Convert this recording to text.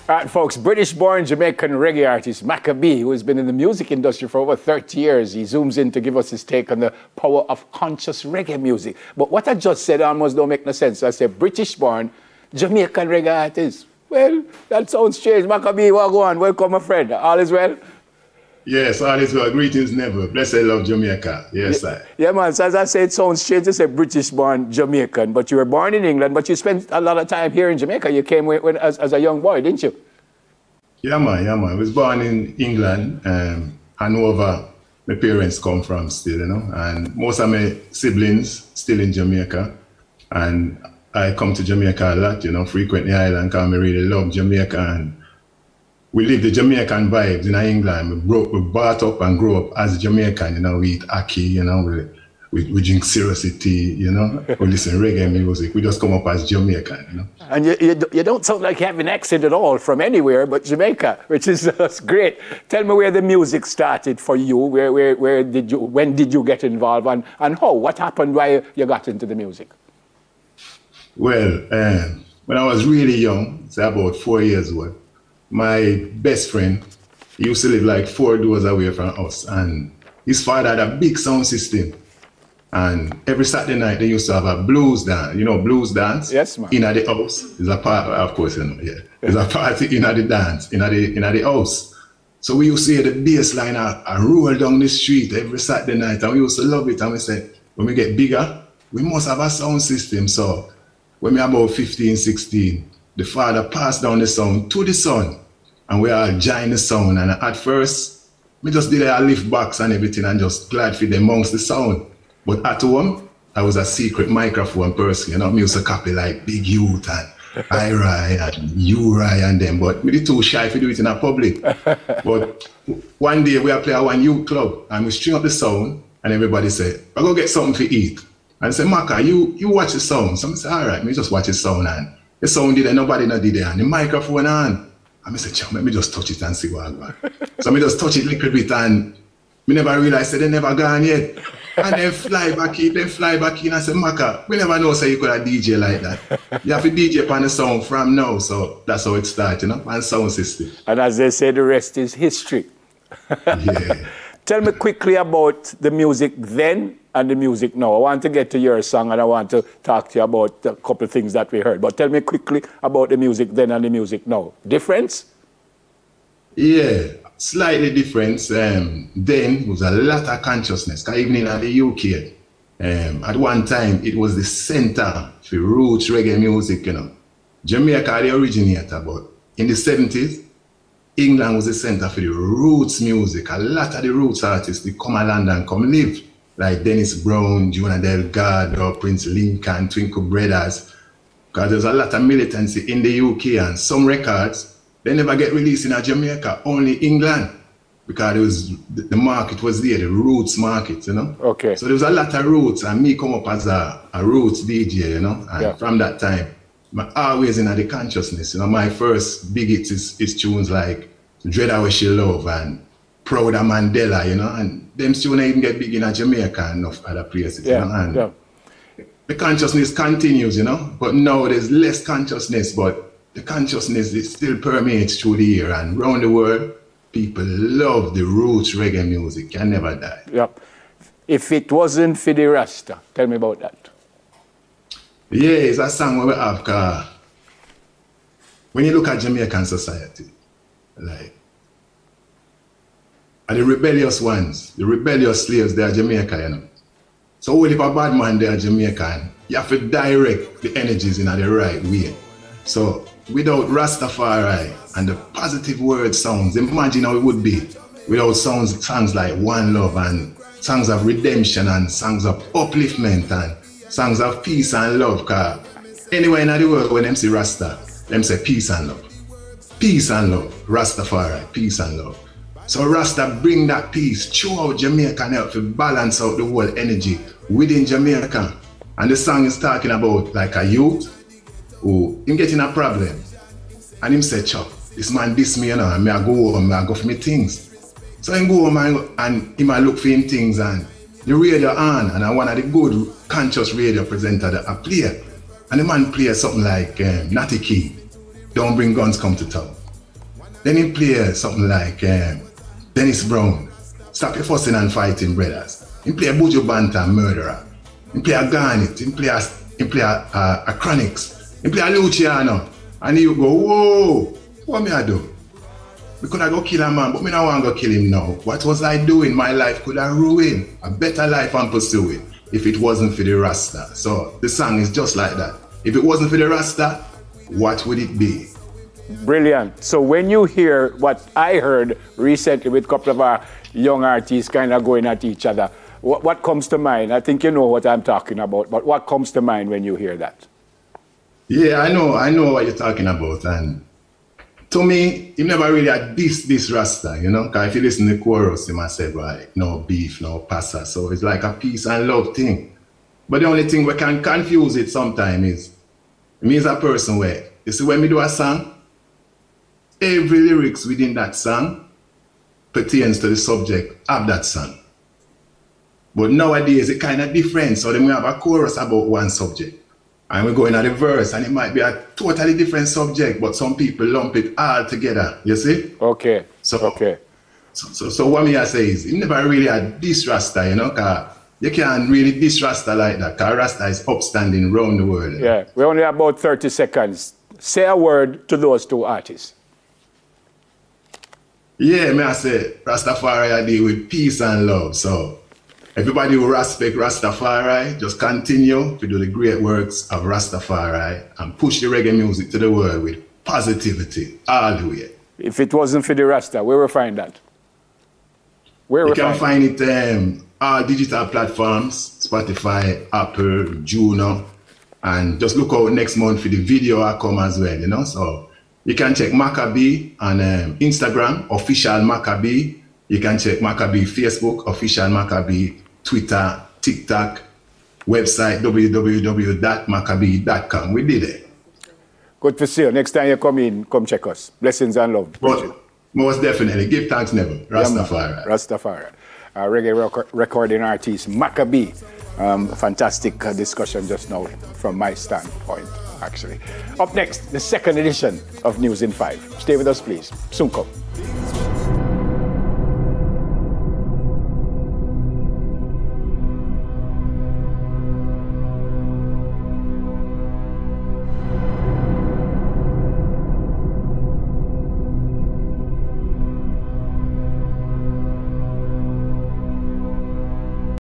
All right, folks, British-born Jamaican reggae artist Macka, who has been in the music industry for over 30 years, he zooms in to give us his take on the power of conscious reggae music. But what I just said almost don't make no sense. I said British-born Jamaican reggae artist. Well, that sounds strange. Macka, what go on? Welcome, my friend. All is well? Yes, all is well. Greetings never. Blessed love Jamaica. Yes, sir. Yeah, man. So as I said, it sounds strange to say British-born Jamaican, but you were born in England, but you spent a lot of time here in Jamaica. You came as a young boy, didn't you? Yeah, man. Yeah, man. I was born in England, Hanover. My parents come from still, you know, and most of my siblings still in Jamaica. And I come to Jamaica a lot, you know, frequent the island because I really love Jamaica. And we live the Jamaican vibes in England. We brought up and grew up as Jamaican, you know, we eat ackee, you know, we drink seriously tea, you know, we listen reggae music. We just come up as Jamaican, you know. And you don't sound like you have an accent at all from anywhere but Jamaica, which is great. Tell me where the music started for you. When did you get involved, and how? What happened why you got into the music? Well, when I was really young, say about 4 years old, my best friend, he used to live like 4 doors away from us, and his father had a big sound system. And every Saturday night they used to have a blues dance, you know, blues dance. Yes, man. In the house. It's a part, of course, you know, yeah. There's a party in the dance, in the house. So we used to hear the bass line roll down the street every Saturday night, and we used to love it. And we said, when we get bigger, we must have a sound system. So when we were about 15, 16, the father passed down the sound to the son, and we all joined the sound. And at first, we just did a lift box and everything and just glad for the amongst the sound. But at home, I was a secret microphone person, you know, me used to copy like Big Youth and I-Rai and U-Rai and them, but me too shy to do it in a public. But one day we play at one youth club and we string up the sound and everybody said, I go get something to eat. And I said, Macka, you watch the sound. So I said, all right, me just watch the sound, and the sound did it, nobody not did it, and the microphone on. And I said, let me just touch it and see what I got. So I just touch it a little bit and me never realized that they never gone yet. And then fly back in, and I said, Macka, we never know say you could have DJ like that. You have to DJ upon the sound from now, so that's how it started, you know, and sound system. And as they say, the rest is history. Yeah. Tell me quickly about the music then and the music now. I want to get to your song and I want to talk to you about a couple of things that we heard. But tell me quickly about the music then and the music now. Difference? Yeah, slightly different. Then was a lot of consciousness. Even in the UK, at one time it was the center for roots reggae music, you know. Jamaica the originator, but in the 70s, England was the center for the roots music. A lot of the roots artists, they come to London, come live. Like Dennis Brown, Jonah Delgado, Prince Lincoln, Twinkle Brothers. Because there's a lot of militancy in the UK, and some records, they never get released in Jamaica, only England. Because it was, the market was there, the roots market, you know? Okay. So there was a lot of roots, and me come up as a roots DJ, you know? And from that time, I'm always in the consciousness, you know? My first big hits is tunes like Dread How She Love and Proud of Mandela, you know? And them tunes even get big in Jamaica and enough other places, you know? And the consciousness continues, you know? But now there's less consciousness, but the consciousness, it still permeates through the year, and around the world, people love the roots reggae music, can never die. Yep. If it wasn't for the Rasta, tell me about that. Yeah, it's a song where we have, cause when you look at Jamaican society, like, and the rebellious ones, the rebellious slaves, they are Jamaican, you know. So if a bad man, they are Jamaican, you have to direct the energies in the right way. So without Rastafari and the positive word sounds, imagine how it would be without songs like One Love and songs of redemption and songs of upliftment and songs of peace and love. Because anywhere in the world when them say Rasta, them say peace and love. Peace and love, Rastafari, peace and love. So Rasta bring that peace throughout Jamaica and help to balance out the whole energy within Jamaica. And the song is talking about like a youth who him getting a problem, and him say, Chop, this man diss me, you know, and me I go home, I go for me things. So him go home and him I look for him things, and the radio on, and I one of the good conscious radio presenter that I play. And the man play something like Natty Key, Don't Bring Guns Come to Town. Then he play something like Dennis Brown, Stop Your Fussing and Fighting Brothers. He play Buju Bantam, Murderer. He play a Garnet. He play a Chronix. He play a Luciano. And you go, whoa, what me I do? Because I go kill a man, but me don't want to go kill him now. What was I doing? My life could have ruined. A better life I'm pursuing if it wasn't for the Rasta. So the song is just like that. If it wasn't for the Rasta, what would it be? Brilliant. So when you hear what I heard recently with a couple of our young artists kind of going at each other, what comes to mind? I think you know what I'm talking about, but what comes to mind when you hear that? Yeah, I know what you're talking about. And to me, he never really had this Rasta, you know? Because if you listen to the chorus, he must say, right, no beef, no passa. So it's like a peace and love thing. But the only thing we can confuse it sometimes is, me as a person where, you see, when we do a song, every lyrics within that song pertains to the subject of that song. But nowadays, it's kind of different. So then we have a chorus about one subject. And we go into the verse, and it might be a totally different subject, but some people lump it all together, you see? Okay, so what me I say is, he never really had this Rasta, you know, because you can't really diss Rasta like that, because Rasta is upstanding around the world. Yeah, we only have about 30 seconds. Say a word to those two artists. Yeah, me I say, Rastafari I deal with peace and love, so everybody who respect Rastafari, just continue to do the great works of Rastafari and push the reggae music to the world with positivity all the way. If it wasn't for the Rasta, where we find that? You can find it all digital platforms, Spotify, Apple, Juno, and just look out next month for the video I come as well, you know. So you can check Macka B on Instagram, official Macka B. You can check Macka B Facebook, official Macka B, Twitter, TikTok, website www.mackaB.com. We did it. Good to see you. Next time you come in, come check us. Blessings and love. But most definitely, give thanks never. Rastafari. Yeah, Rastafari. Reggae recording artist, Macka B. Fantastic discussion just now from my standpoint, actually. Up next, the second edition of News in 5. Stay with us, please. Soon come.